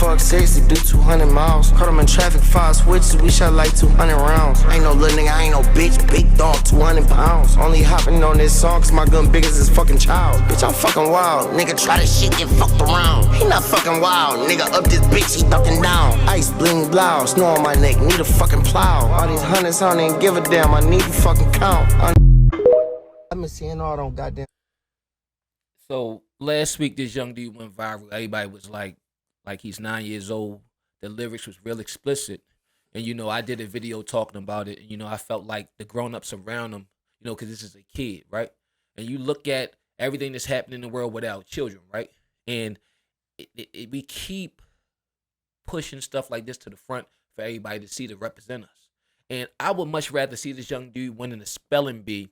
buck 60, do 200 miles. Caught him in traffic, 5 switches, we shot like 200 rounds. I ain't no little nigga, I ain't no bitch, big dog, 200 pounds. Only hopping on this song cause my gun big as his fucking child. Bitch, I'm fucking wild. Nigga try this shit, get fucked around. He not fucking wild. Nigga up this bitch, he ducking down. Ice bling blouse, snow on my neck, need a fucking plow. All these hundreds, I don't even give a damn, I need to fucking count. I've been seeing all them goddamn. So last week, this young dude went viral. Everybody was like he's 9 years old. The lyrics was real explicit. And, you know, I did a video talking about it. And, you know, I felt like the grown-ups around him, you know, because this is a kid, right? And you look at everything that's happening in the world with our children, right? And we keep pushing stuff like this to the front for everybody to see, to represent us. And I would much rather see this young dude winning a spelling bee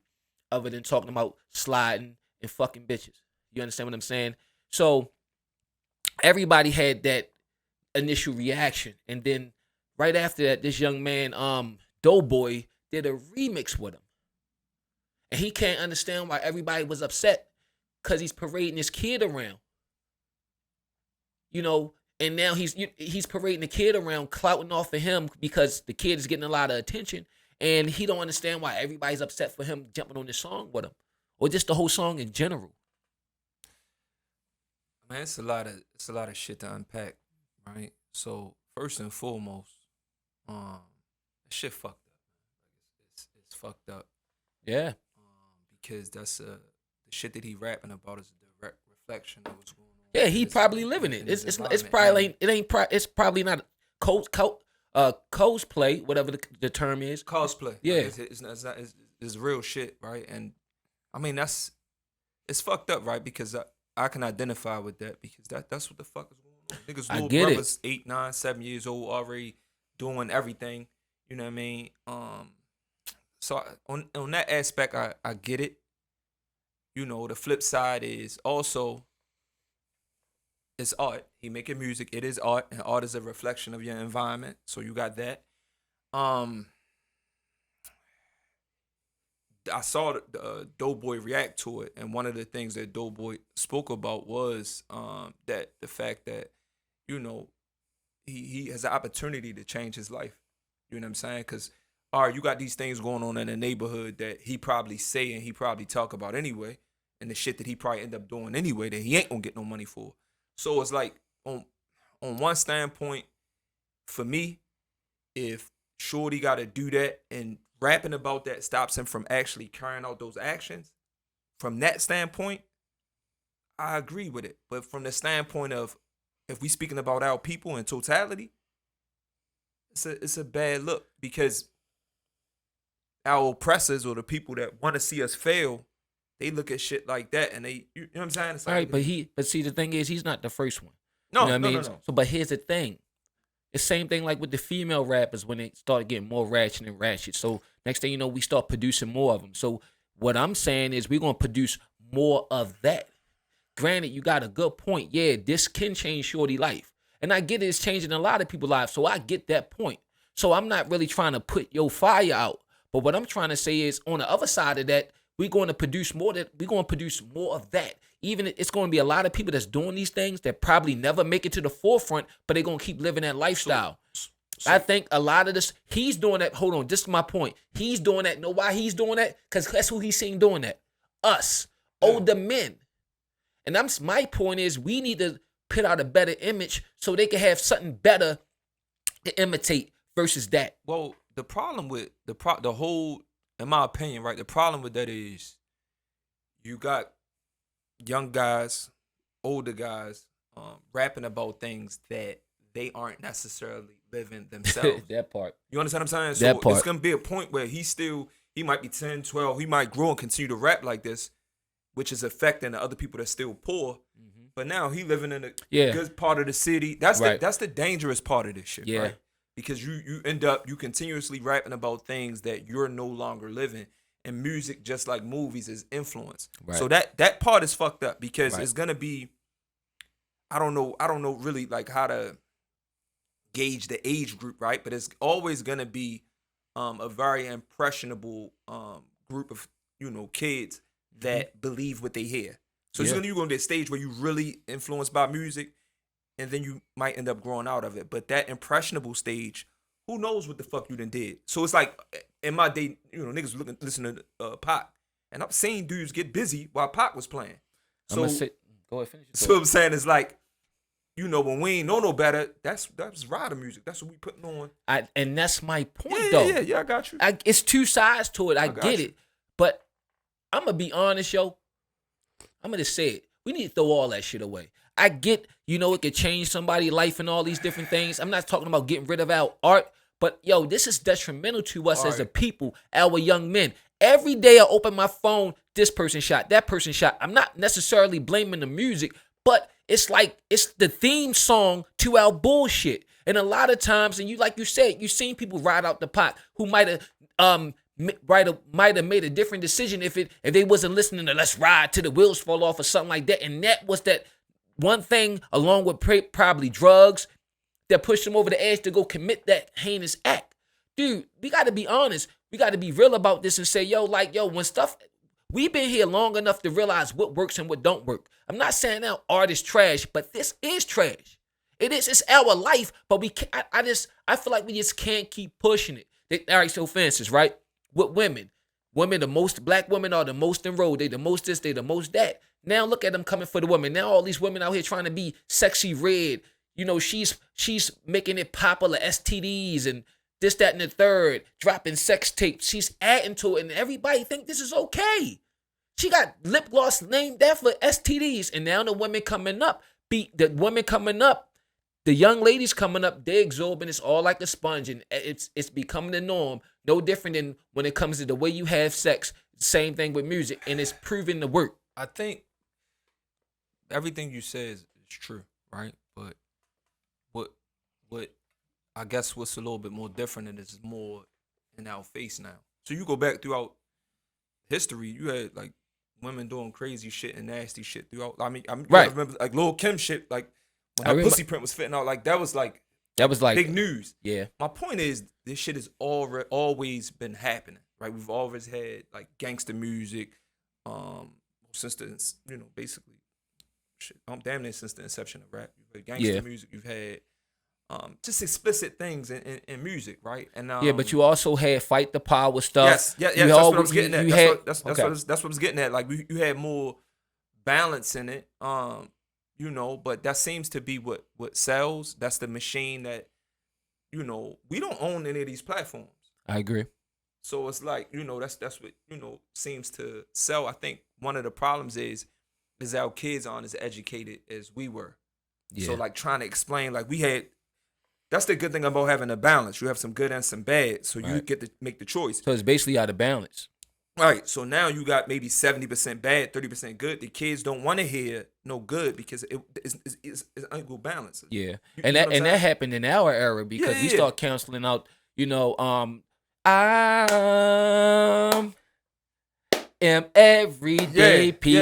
other than talking about sliding and fucking bitches. You understand what I'm saying? So everybody had that initial reaction. And then right after that, this young man, Doe Boy, did a remix with him. And he can't understand why everybody was upset because he's parading his kid around. You know, and now he's parading the kid around, clouting off of him because the kid is getting a lot of attention. And he don't understand why everybody's upset for him jumping on this song with him. Or just the whole song in general. Man, it's a lot of shit to unpack, right? So first and foremost, shit fucked up. It's fucked up. Yeah. Because that's the shit that he rapping about is a direct reflection of what's going on. Yeah, he probably living it. It's probably not cosplay, whatever the term is. Cosplay. Yeah, it's real shit, right? And I mean it's fucked up, right? Because I can identify with that because that's what the fuck is going on. Niggas little brothers, 8, 9, 7 years old, already doing everything. You know what I mean? So on that aspect, I get it. You know, the flip side is also it's art. He making music. It is art, and art is a reflection of your environment. So you got that. I saw the Doe Boy react to it, and one of the things that Doe Boy spoke about was that the fact that, you know, he has an opportunity to change his life. You know what I'm saying? Because, all right, you got these things going on in the neighborhood that he probably say and he probably talk about anyway, and the shit that he probably end up doing anyway that he ain't gonna get no money for. So it's like, on one standpoint, for me, if Shorty got to do that and rapping about that stops him from actually carrying out those actions, from that standpoint, I agree with it. But from the standpoint of, if we speaking about our people in totality, it's a bad look because our oppressors or the people that want to see us fail, they look at shit like that and they, you know what I'm saying? It's like, all right, but see, the thing is, he's not the first one. No, you know what I mean? No. So, but here's the thing. It's the same thing like with the female rappers when they started getting more ratchet and ratchet. So next thing you know, we start producing more of them. So what I'm saying is we're going to produce more of that. Granted, you got a good point. Yeah, this can change Shorty life. And I get it, it's changing a lot of people's lives. So I get that point. So I'm not really trying to put your fire out. But what I'm trying to say is on the other side of that, we're going to produce more of that. Even it's going to be a lot of people that's doing these things that probably never make it to the forefront, but they're going to keep living that lifestyle. So I think a lot of this, he's doing that. Hold on, this is my point. He's doing that. Know why he's doing that? Because that's who he's seen doing that. Us, older men. And my point is we need to put out a better image so they can have something better to imitate versus that. Well, the problem with the whole, in my opinion, right, the problem with that is you got young guys, older guys, rapping about things that they aren't necessarily living themselves. That part. You understand what I'm saying? So it's going to be a point where he might be 10, 12, he might grow and continue to rap like this, which is affecting the other people that's still poor. Mm-hmm. But now he living in a good part of the city. That's the dangerous part of this shit, right? Because you end up, you continuously rapping about things that you're no longer living. And music, just like movies, is influence. Right. So that part is fucked up because it's gonna be, I don't know really like how to gauge the age group, right? But it's always gonna be a very impressionable group of, you know, kids that believe what they hear. So you're gonna be at a stage where you really influenced by music, and then you might end up growing out of it. But that impressionable stage, who knows what the fuck you done did? So it's like in my day, niggas listening to Pac, and I'm seeing dudes get busy while Pac was playing. So go ahead, finish. So what I'm saying is like, when we ain't know no better, that's rider music. That's what we putting on. And that's my point, though. Yeah, I got you. It's two sides to it. I get it, but I'm gonna be honest, yo. I'm gonna say it. We need to throw all that shit away. I get, it could change somebody's life and all these different things. I'm not talking about getting rid of our art, but yo, this is detrimental to us as a people, our young men. Every day I open my phone, this person shot, that person shot. I'm not necessarily blaming the music, but it's like it's the theme song to our bullshit. And a lot of times, and like you said, you've seen people ride out the pot who might have made a different decision if they wasn't listening to "Let's Ride Till the Wheels Fall Off" or something like that. And that was that one thing, along with probably drugs, that pushed them over the edge to go commit that heinous act. Dude, we got to be honest. We got to be real about this and say, when stuff, we've been here long enough to realize what works and what don't work. I'm not saying our art is trash, but this is trash. It is. It's our life, but we can't. I feel like we just can't keep pushing it. All right, so for instance, right, with women, the most black women are the most enrolled. They the most this, they the most that. Now look at them coming for the women. Now all these women out here trying to be sexy red. She's making it popular, STDs and this, that, and the third, dropping sex tapes. She's adding to it, and everybody think this is okay. She got lip gloss named after STDs, and now the women coming up, the young ladies coming up, they're absorbing. It's all like a sponge, and it's becoming the norm. No different than when it comes to the way you have sex. Same thing with music, and it's proven to work. I think everything you say is true, right? But what I guess what's a little bit more different and it's more in our face now. So you go back throughout history, you had like women doing crazy shit and nasty shit throughout. I remember like Lil Kim shit, like when her pussy print was fitting out, like that was like big news. Yeah. My point is, this shit has always been happening, right? We've always had like gangster music, since the basically shit, damn near since the inception of rap. You've had gangster music. You've had just explicit things in music, right? And but you also had fight the power stuff. Yes, that's what I was getting at. That's what I was getting at. Like you had more balance in it, but that seems to be what sells. That's the machine that, we don't own any of these platforms. I agree. So it's like, that's what, seems to sell. I think one of the problems is our kids aren't as educated as we were. Yeah. So like trying to explain, like that's the good thing about having a balance. You have some good and some bad, so you get to make the choice. So it's basically out of balance. Right. So now you got maybe 70% bad, 30% good. The kids don't want to hear no good because it's unequal balance. Yeah. That happened in our era because we start counseling out, am everyday people.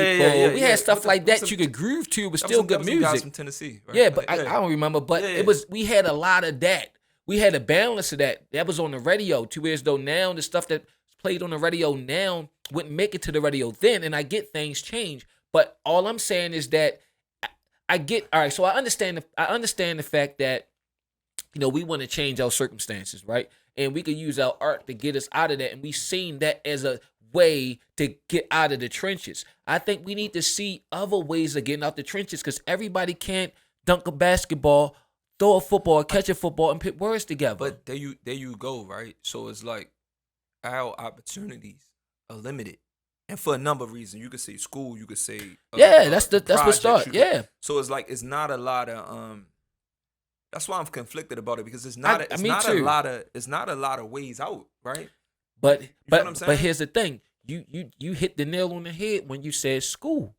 We had stuff like that you could groove to, but still good music. Guys from Tennessee, right? Yeah, but I don't remember. But we had a lot of that. We had a balance of that. That was on the radio 2 years ago. Now the stuff that played on the radio now wouldn't make it to the radio then. And I get things change, but all I'm saying is that I get all right. So I understand the fact that we want to change our circumstances, right? And we could use our art to get us out of that. And we've seen that as a way to get out of the trenches. I think we need to see other ways of getting out the trenches because everybody can't dunk a basketball, throw a football, catch a football, and put words together. But there you go, right? So it's like our opportunities are limited, and for a number of reasons. You could say school, you could say that's what start. So it's like it's not a lot of That's why I'm conflicted about it because it's not a lot of ways out, right? But here's the thing. You hit the nail on the head when you said school.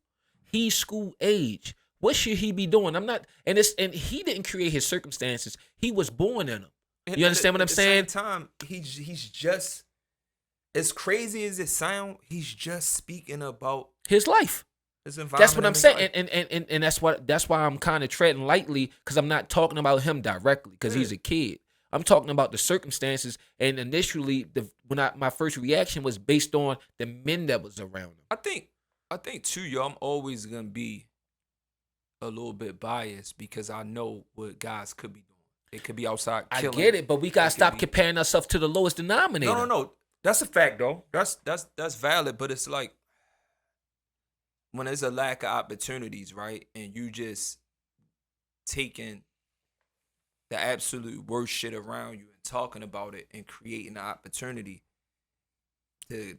He's school age. What should he be doing? And he didn't create his circumstances. He was born in them. You understand what I'm saying? At the same time, he's just, as crazy as it sounds, he's just speaking about his life. His environment. That's what I'm saying. And that's why I'm kind of treading lightly because I'm not talking about him directly because he's a kid. I'm talking about the circumstances, and initially, my first reaction was based on the men that was around him. I think too, yo. I'm always gonna be a little bit biased because I know what guys could be doing. They could be outside I killing. get it, but we gotta It could stop be- comparing ourselves to the lowest denominator. No. That's a fact though. That's valid, but it's like when there's a lack of opportunities, right? And you just taking the absolute worst shit around you and talking about it and creating an opportunity.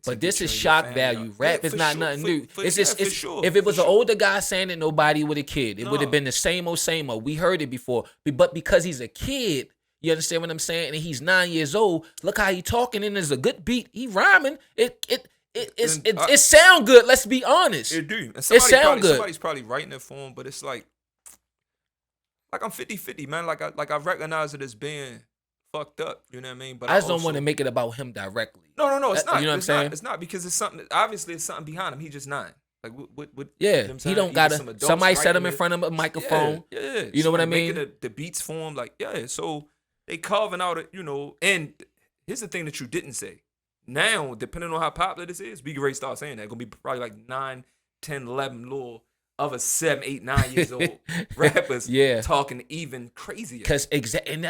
But this is shock value. Rap is not nothing new. It's just, for it's, sure, if it for was an sure. older guy saying it, nobody would have cared. It would have No. been the same old, same old. We heard it before. But because he's a kid, you understand what I'm saying? And he's 9 years old. Look how he talking, and there's a good beat. He rhyming. It sound good. Let's be honest. It do. And sound good. Somebody's probably writing it for him, but it's like I'm 50-50, man. Like I recognize it as being fucked up. You know what I mean? But I just don't want to make it about him directly. No, it's not. You know what I'm saying? It's not because it's something. Obviously, it's something behind him. He just 9. Like what? Yeah, you know what I'm he saying? don't Either gotta. some adults Somebody set him writing in it. front of a microphone. Yeah. You know what I Somebody mean? making the beats for him, like So they carving out it, And here's the thing that you didn't say. Now, depending on how popular this is, we can already start saying that. It's gonna be probably like 9, 10, 11 little other 7, 8, 9 years old rappers talking even crazier. And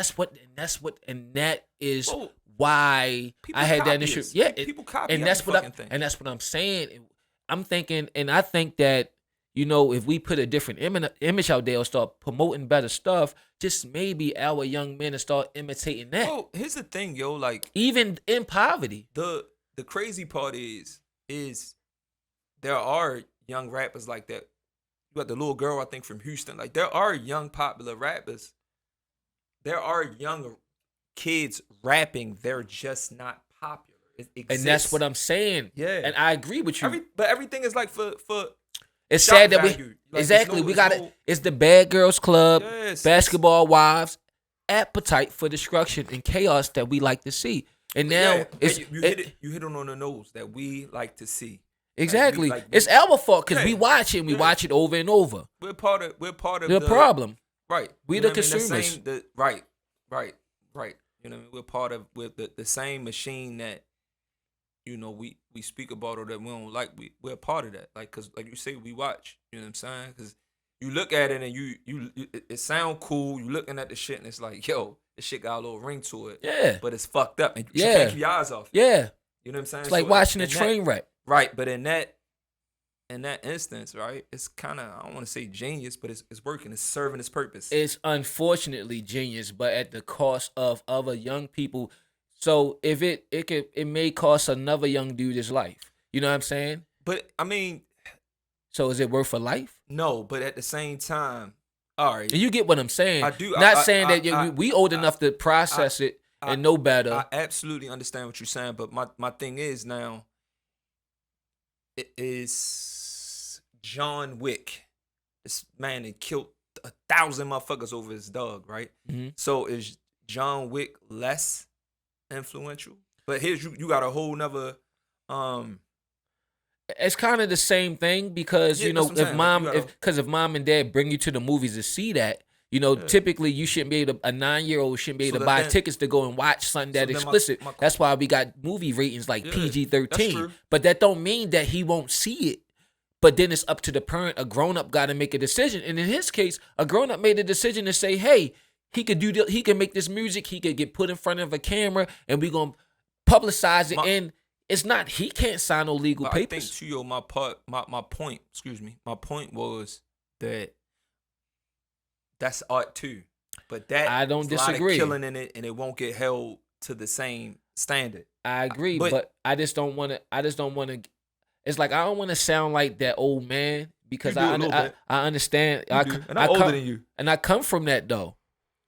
that is Well, why I had that issue. copyists. Yeah, People copy and every that's what fucking thing. and that's what I'm saying. I'm thinking, and I think that if we put a different image out there or start promoting better stuff, just maybe our young men will start imitating that. Well, here's the thing, yo. Like Even in poverty. the crazy part is there are young rappers like that. You got the little girl, I think, from Houston. Like there are young popular rappers. There are young kids rapping. They're just not popular. It exists. And that's what I'm saying. Yeah. And I agree with you. But everything is like for it's shock sad that value. Like, exactly. it's We got it. It's the Bad Girls Club, Yes, Basketball Wives, appetite for destruction and chaos that we like to see. And now yeah, it's you hit it on the nose that we like to see. exactly. Like, it's our fault because we Yeah, watch it and we watch it over and over. We're part of The problem. Right. We You the know what I mean? consumers. Right. You know what I mean? We're part of the same machine that we speak about or that we don't like. We're a part of that. Like, cause like you say, we watch. You know what I'm saying? Cause you look at it and it sound cool. You looking at the shit and it's like, yo, this shit got a little ring to it. Yeah. But it's fucked up and you Yeah. can't keep your eyes off it. Yeah. You know what I'm saying? It's like So watching a in that- train wreck. Right, but in that instance, right, it's kind of, I don't want to say genius, but it's working. It's serving its purpose. It's unfortunately genius, but at the cost of other young people. So if it may cost another young dude his life. You know what I'm saying? But I mean, So is it worth a life? no. But at the same time, all right. And you get what I'm saying. I do. Not I- saying I- that we old enough to process it and know better. I absolutely understand what you're saying, but my thing is now, it is John Wick. This man that killed 1,000 motherfuckers over his dog, right? Mhm. So is John Wick less influential? But here's you got a whole nother It's kind of the same thing because Yeah, that's what I'm saying. Like, if mom and dad bring you to the movies to see that, typically you shouldn't be able to, a 9-year-old shouldn't be able So to buy then- tickets to go and watch something that then my- explicit. my- That's why we got movie ratings like Yeah, PG-13. that's true. But that don't mean that he won't see it. But then it's up to the parent. A grown-up got to make a decision. And in his case, a grown-up made a decision to say, hey, he could he can make this music, he could get put in front of a camera, and we going to publicize it. And it's not, he can't sign no legal But I think papers. to you, my point, my point was that that's art too. But that I don't is a lot of disagree. killing in it, and it won't get held to the same standard. I agree, But- but I just don't want to. It's like I don't want to sound like that old man because You do a little bit. I understand. You do. And I'm older than you. and I come from that though.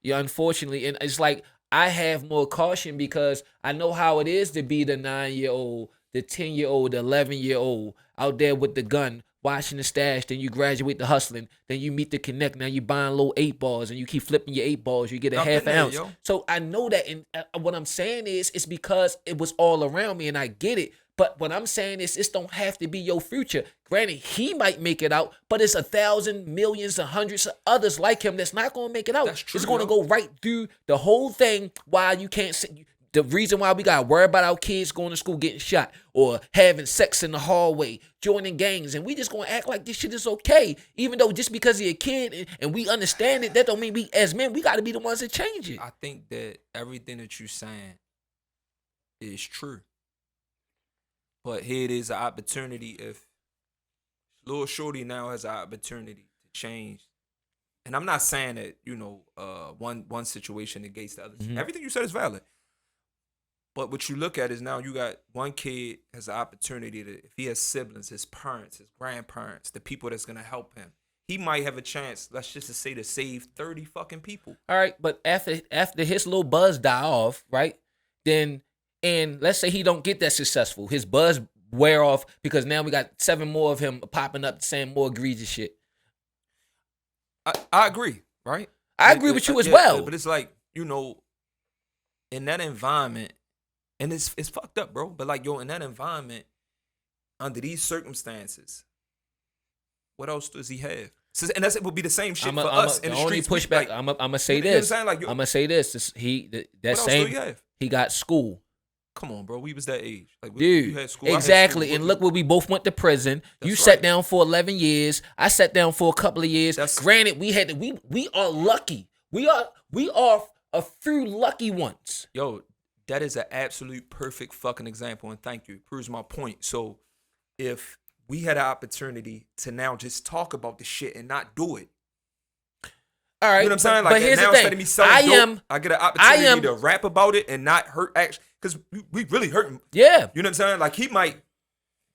Yeah, unfortunately, and it's like I have more caution because I know how it is to be the 9-year-old, the 10-year-old, the 11-year-old out there with the gun, watching the stash. Then you graduate to hustling. Then you meet the connect. Now you buying little 8 balls, and you keep flipping your 8 balls. You get a I've half been an there, ounce. yo. So I know that, and what I'm saying is, it's because it was all around me, and I get it. But what I'm saying is, this don't have to be your future. Granted, he might make it out, but it's 1,000, millions, and hundreds of others like him that's not gonna make it out. That's true, It's gonna yo. go right through the whole thing while you can't see. the reason why we gotta worry about our kids going to school getting shot or having sex in the hallway, joining gangs, and we just gonna act like this shit is okay, even though just because you're a kid and we understand it, that don't mean we as men we gotta be the ones that change it. I think that everything that you're saying is true. But here it is an opportunity if Lil Shorty now has an opportunity to change. And I'm not saying that, one situation negates the other. Mhm. Everything you said is valid. But what you look at is now you got one kid has the opportunity to, if he has siblings, his parents, his grandparents, the people that's gonna help him, he might have a chance, let's just say, to save 30 fucking people. All right, but after his little buzz die off, right? Then, and let's say he don't get that successful, his buzz wear off because now we got 7 more of him popping up saying more egregious shit. I agree, right? I agree with you as well. But it's like, in that environment, and it's fucked up, bro. But like, in that environment, under these circumstances, what else does he have? And it would be the same shit for us in the streets. Pushback. Like, I'm gonna say you know what I'm this. saying? Like, I'm gonna say this. what else do you have? He got school. Come on, bro. We was that age. Like, Dude, you had school. I had exactly. school. And look where we both went to prison. You That's sat right. down for 11 years. I sat down for a couple of years. That's- Granted, we are lucky. We are a few lucky ones. Yo, that is an absolute perfect fucking example, and thank you. It proves my point. So, if we had an opportunity to now just talk about the shit and not do it, All right. you know what I'm saying? But Like, here's now the instead thing. of me selling dope, I get an opportunity to rap about it and not hurt action, because we really hurting. Yeah. You know what I'm saying? Like,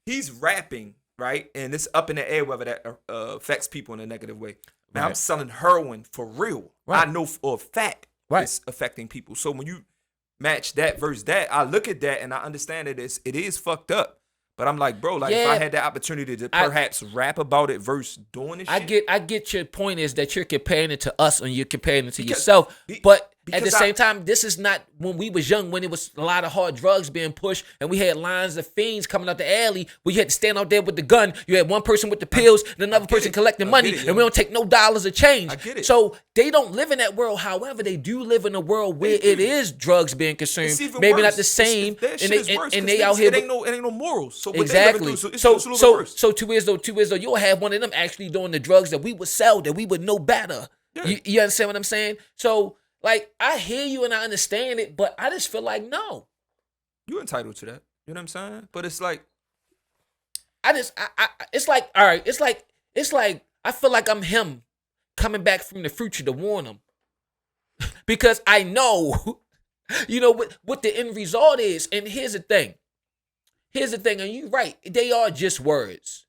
he's rapping, right? And it's up in the air whether that affects people in a negative way. Now, Right. I'm selling heroin for real. Right. I know for a fact Right. it's affecting people. So when you match that versus that, I look at that and I understand it is fucked up. But I'm like, bro, if I had the opportunity to perhaps rap about it versus doing this shit. I get your point is that you're comparing it to us and you're comparing it to yourself. But at the same time, this is not when we was young, when it was a lot of hard drugs being pushed and we had lines of fiends coming out the alley where you had to stand out there with the gun. You had one person with the pills and another person collecting money, and we don't take no dollars of change. I get it. So they don't live in that world. However, they do live in a world where it is drugs being consumed. It's even Maybe worse. not the same. That shit is worse, and 'cause they out here. It ain't no morals. So what Exactly. They living through, so it's a little bit worse. So two years though, you'll have one of them actually doing the drugs that we would sell, that we would know better. Yeah. You understand what I'm saying? So, like, I hear you and I understand it, but I just feel like no. You entitled to that. You know what I'm saying? But it's like, It's like, all right, it's like I feel like I'm him coming back from the future to warn him. Because I know, what the end result is. And here's the thing, and you're right, they are just words.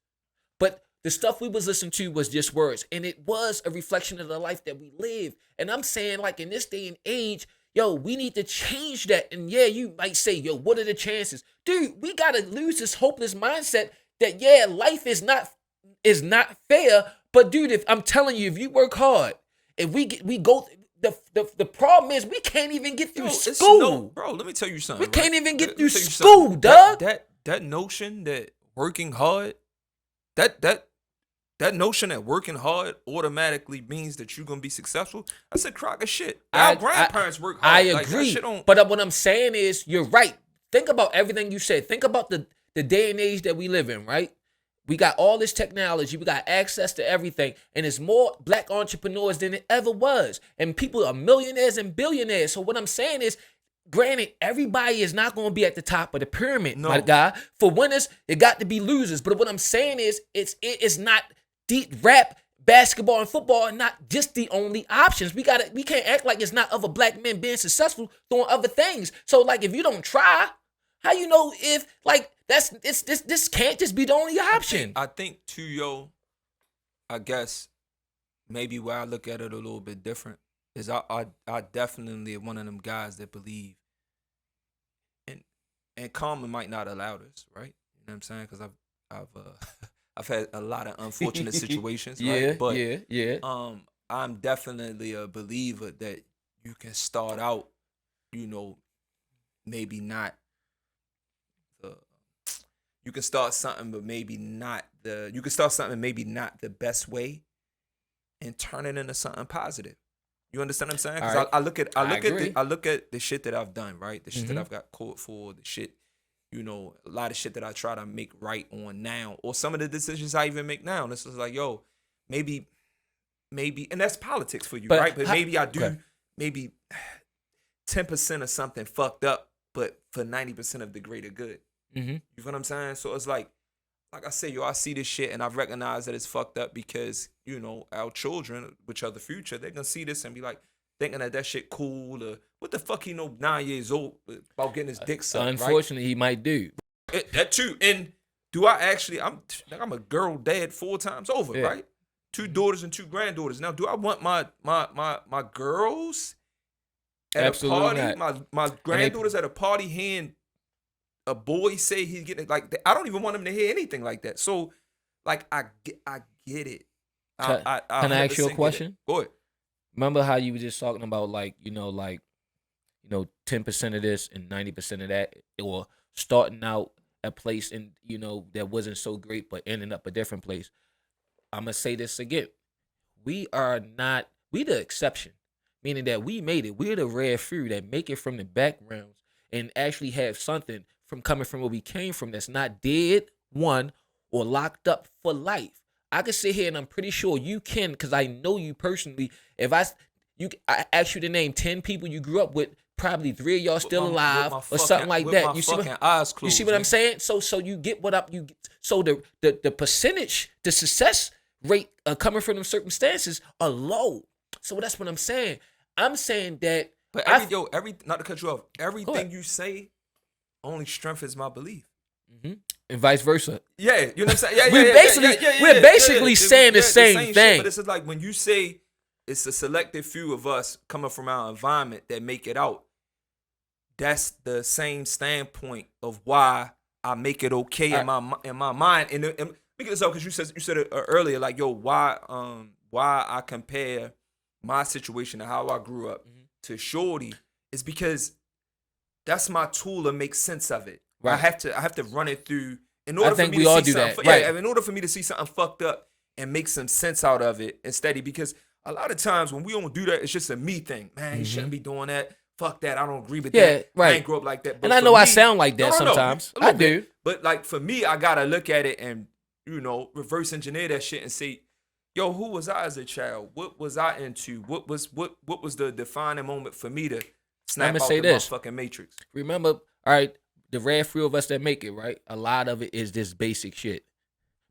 But the stuff we was listening to was just words. And it was a reflection of the life that we live. And I'm saying, like, in this day and age, we need to change that. And yeah, you might say, what are the chances? Dude, we got to lose this hopeless mindset that, life is not fair. But dude, if I'm telling you, if you work hard, if we go, the problem is we can't even get through school. bro, let me tell you something. We can't even get through Let me tell you school, something. dog. That notion that working hard, that notion that working hard automatically means that you're gonna be successful, that's a crock of shit. Our grandparents work hard. I Like, that agree. shit don't- But what I'm saying is, you're right. Think about everything you said. Think about the day and age that we live in, right? We got all this technology. We got access to everything. And it's more black entrepreneurs than it ever was. And people are millionaires and billionaires. So what I'm saying is, granted, everybody is not going to be at the top of the pyramid, my guy. For winners, it got to be losers. But what I'm saying is, it's not deep rap, basketball, and football are not just the only options. We can't act like it's not other black men being successful doing other things. So, like, if you don't try, how you know if, like, this can't just be the only option? I think too, I guess maybe where I look at it a little bit different is I definitely am one of them guys that believe, and karma might not allow this, right? You know what I'm saying? Because I've had a lot of unfortunate situations, right? But I'm definitely a believer that you can start out, maybe not you can start something, but maybe not you can start something maybe not the best way and turn it into something positive. You understand what I'm saying? All Because right. I look at the shit that I've done, right? The shit that Mhm. I've got caught for, the shit, a lot of shit that I try to make right on now, or some of the decisions I even make now. And this is like, yo, maybe, and that's politics for you, But right? But maybe I do, okay. maybe 10% of something fucked up, but for 90% of the greater good. Mm-hmm. You feel what I'm saying? So it's like I say, yo, I see this shit and I've recognized that it's fucked up because, our children, which are the future, they're gonna see this and be like, thinking that shit cool, or what the fuck he know 9 years old about getting his dick sucked, Unfortunately, he might do. right? That too. And do I actually, I'm a girl dad 4 times over, Yeah. right? 2 daughters and 2 granddaughters. Now, do I want my girls at Absolutely a party, not. my granddaughters at a party hearing a boy say he's getting, like, I don't even want him to hear anything like that. So, like, I get it. Can I ask you a 100% get it. question? Go ahead. Remember how you were just talking about 10% of this and 90% of that, or starting out a place and that wasn't so great, but ending up a different place. I'm gonna say this again: we the exception, meaning that we made it. We're the rare few that make it from the backgrounds and actually have something from coming from where we came from that's not dead, one, or locked up for life. I can sit here and I'm pretty sure you can, because I know you personally. If I ask you to name 10 people you grew up with, probably 3 of y'all still alive or something like that. You see what I'm saying? So you get what up. So the percentage, the success rate coming from them circumstances are low. So that's what I'm saying. I'm saying that. But not to cut you off, everything you say only strengthens my belief. Mm-hmm. And vice versa. Yeah, you know what I'm saying? Yeah, we're basically saying the same thing. Shit, but it's like when you say it's a selective few of us coming from our environment that make it out, that's the same standpoint of why I make it okay in my mind. And make this up because you said it earlier, like, yo, why I compare my situation and how I grew up to Shorty is because that's my tool to make sense of it. Right. I have to run it through in order for me to see something. In order for me to see something fucked up and make some sense out of it and steady. Because a lot of times when we don't do that, it's just a me thing. Man, you shouldn't be doing that. Fuck that. I don't agree with that. Right. I ain't grow up like that. But and I know I sound like that sometimes. I do. But like for me, I gotta look at it and reverse engineer that shit and say, yo, who was I as a child? What was I into? What was the defining moment for me to snap out the motherfucking matrix? Remember, all right, the rare few of us that make it, right? A lot of it is this basic shit.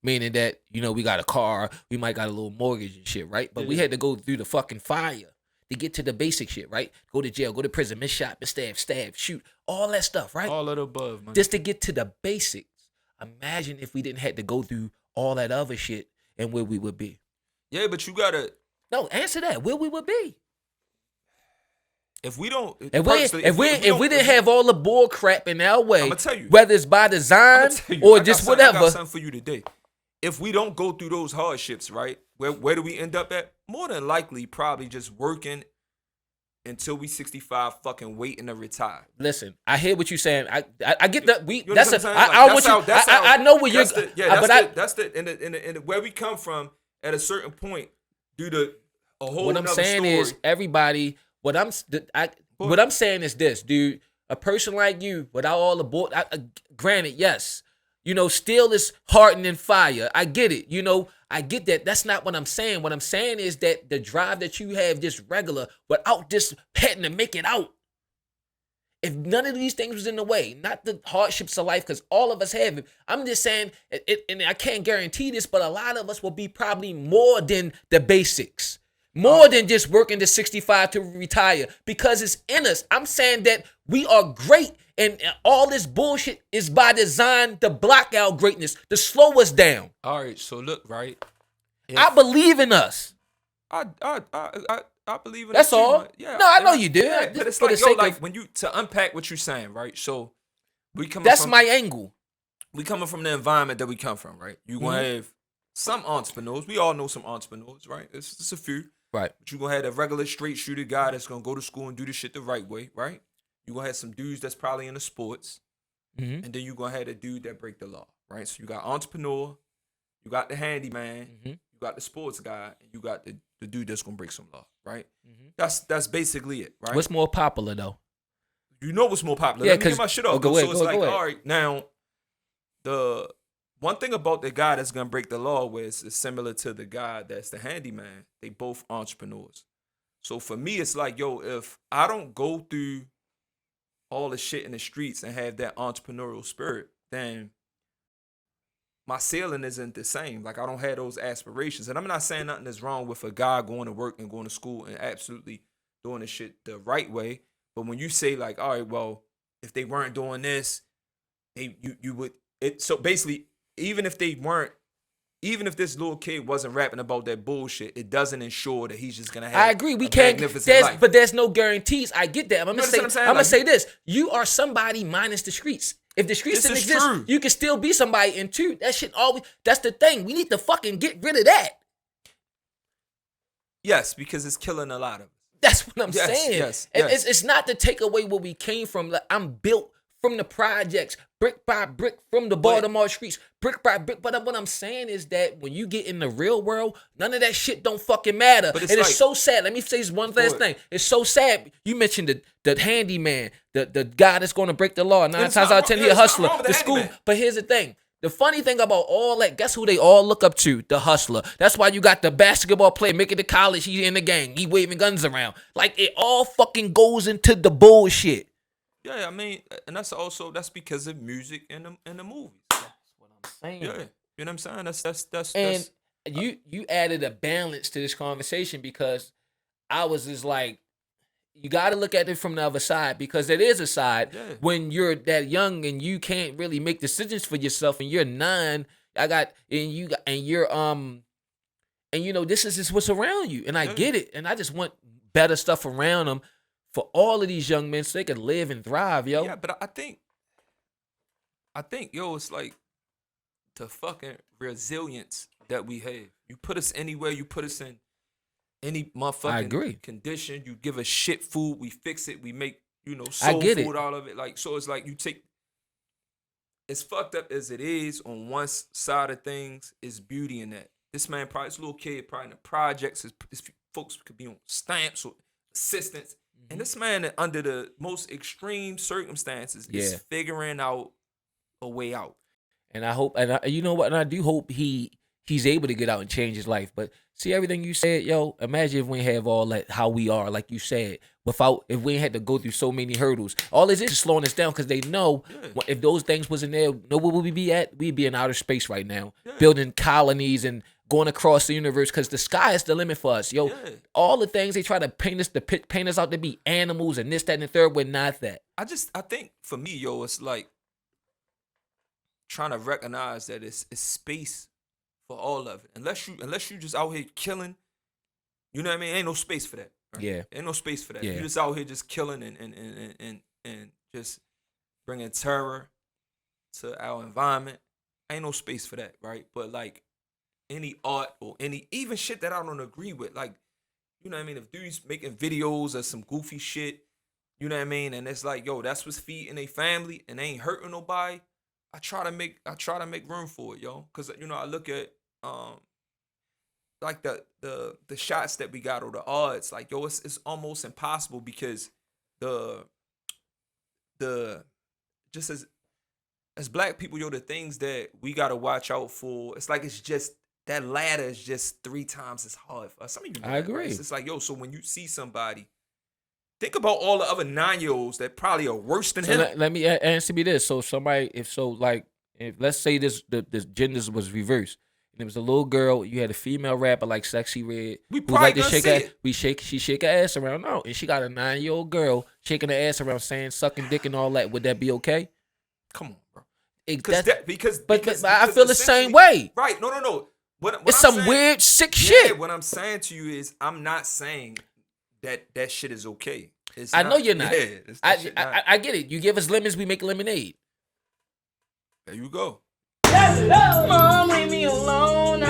Meaning that, we got a car, we might got a little mortgage and shit, right? But we had to go through the fucking fire to get to the basic shit, right? Go to jail, go to prison, miss shot, miss stab, shoot, all that stuff, right? All of the above, man. Just to get to the basics. Imagine if we didn't have to go through all that other shit and where we would be. Yeah, but you gotta... No, answer that. Where we would be. If we don't... If we didn't have all the bull crap in our way, I'm gonna tell you, whether it's by design or just whatever. I got something for you today. If we don't go through those hardships, right, where do we end up at? More than likely, probably just working until we 65, fucking waiting to retire. Listen, I hear what you're saying. I get that. I know where you're. And where we come from at a certain point, due to a whole. What I'm saying story. is everybody. What I'm saying is this, dude. A person like you, without all the bull. Granted, yes. Steel is hardened in fire. I get it. I get that. That's not what I'm saying. What I'm saying is that the drive that you have just regular, without just having to make it out. If none of these things was in the way, not the hardships of life, because all of us have it. I'm just saying, and I can't guarantee this, but a lot of us will be probably more than the basics. More than just working to 65 to retire, because it's in us. I'm saying that we are great, and all this bullshit is by design to block our greatness, to slow us down. All right, so look, right? I believe in us. I believe in That's us all. too, yeah. No, I know you do. Yeah, but it's like, when you to unpack what you're saying, right? So that's my angle. We coming from the environment that we come from, right? You gonna have some entrepreneurs. We all know some entrepreneurs, right? It's a few. Right. But you're going to have a regular straight shooter guy that's going to go to school and do the shit the right way, right? You're going to have some dudes that's probably into sports. And then you're going to have a dude that break the law, right? So you got entrepreneur, you got the handyman, you got the sports guy, and you got the dude that's gonna break some law, right? Mhm. That's basically it, right? What's more popular though? You know what's more popular? Yeah, Let me get 'cause- my shit off. go So ahead, it's go like, ahead. all right, now the one thing about the guy that's gonna break the law is similar to the guy that's the handyman. They both entrepreneurs. So for me, it's like, yo, if I don't go through all the shit in the streets and have that entrepreneurial spirit, then my ceiling isn't the same. Like, I don't have those aspirations. And I'm not saying nothing is wrong with a guy going to work and going to school and absolutely doing the shit the right way. But when you say, like, all right, well, if they weren't doing this, you would it. So basically, even if this little kid wasn't rapping about that bullshit, it doesn't ensure that he's just gonna have. I agree. We a can't. magnificent life. But there's no guarantees. I get that. I'm gonna understand what I'm saying? I'm gonna Like, say this. You are somebody minus the streets. If the streets This didn't is exist, true. you can still be somebody. And two, that shit always. That's the thing. We need to fucking get rid of that. Yes, because it's killing a lot of us. That's what I'm Yes, saying. yes, And yes. It's not to take away where we came from. Like, I'm built from the projects, brick by brick, from the Baltimore streets, brick by brick. But what I'm saying is that when you get in the real world, none of that shit don't fucking matter. But And it's it's like- so sad. Let me say this one last thing. It's so sad. You mentioned the handyman, the guy that's going to break the law. 9 It's times not out of 10, wrong- he a it's not hustler. wrong with The the school. handyman. But here's the thing. The funny thing about all that, guess who they all look up to? The hustler. That's why you got the basketball player, make it to college, he's in the gang, he waving guns around. Like, it all fucking goes into the bullshit. Yeah, I mean, and that's because of music and the movies. That's what I'm saying. Yeah, you know what I'm saying? That's And you added a balance to this conversation because I was just like, you got to look at it from the other side, because it is a side. Yeah. When you're that young and you can't really make decisions for yourself, and you're 9, and you're and you know, this is just what's around you, and I get it, and I just want better stuff around them for all of these young men so they can live and thrive, yo. Yeah, but I think, yo, it's like the fucking resilience that we have. You put us anywhere, you put us in any motherfucking I agree. condition. You give us shit food, we fix it, we make, I soul get it. food out of it. Like, so it's like you take, as fucked up as it is on one side of things, is beauty in that. This man probably, this little kid probably in the projects, his folks could be on stamps or assistance. And this man, under the most extreme circumstances, is figuring out a way out. And I hope, you know what, and I do hope he's able to get out and change his life. But see, everything you said, yo, imagine if we ain't have all that, how we are, like you said, if we ain't had to go through so many hurdles. All this is slowing us down, because they know if those things wasn't there, know where would we be at? We'd be in outer space right now, building colonies and going across the universe, because the sky is the limit for us, yo. All the things they try to paint us out to be animals and this, that, and the third, we're not that. I think for me, yo, it's like trying to recognize that it's space for all of it. Unless you just out here killing, you know what I mean? Ain't no space for that. Right? Yeah. Ain't no space for that. Yeah. You just out here just killing and just bringing terror to our environment. Ain't no space for that, right? But like any art or even shit that I don't agree with, like, you know what I mean? If dudes making videos of some goofy shit, you know what I mean? And it's like, yo, that's what's feeding a family and they ain't hurting nobody. I try to make room for it, yo. Cause you know, I look at like the shots that we got or the odds, like, yo, it's almost impossible, because the just as black people, yo, the things that we gotta watch out for, it's like it's just that ladder is just 3 times as hard for us. Some of you know I that, right? agree. It's like, yo, so when you see somebody, think about all the other 9-year-olds that probably are worse than him. Let me answer me this. So if let's say the genders was reversed, and it was a little girl, you had a female rapper like Sexy Red, We who probably like to gonna shake see her, it. she shake her ass around. No, and she got a 9-year-old girl shaking her ass around, saying sucking dick and all that. Would that be okay? Come on, bro. Because Because I feel the same essentially- way. Right? No. What It's I'm some saying- weird sick Yeah, shit. what I'm saying to you is, I'm not saying that shit is okay. It's I know you're not. Yeah, that shit not. I get it. You give us lemons, we make lemonade. There you go. Mom, leave me alone.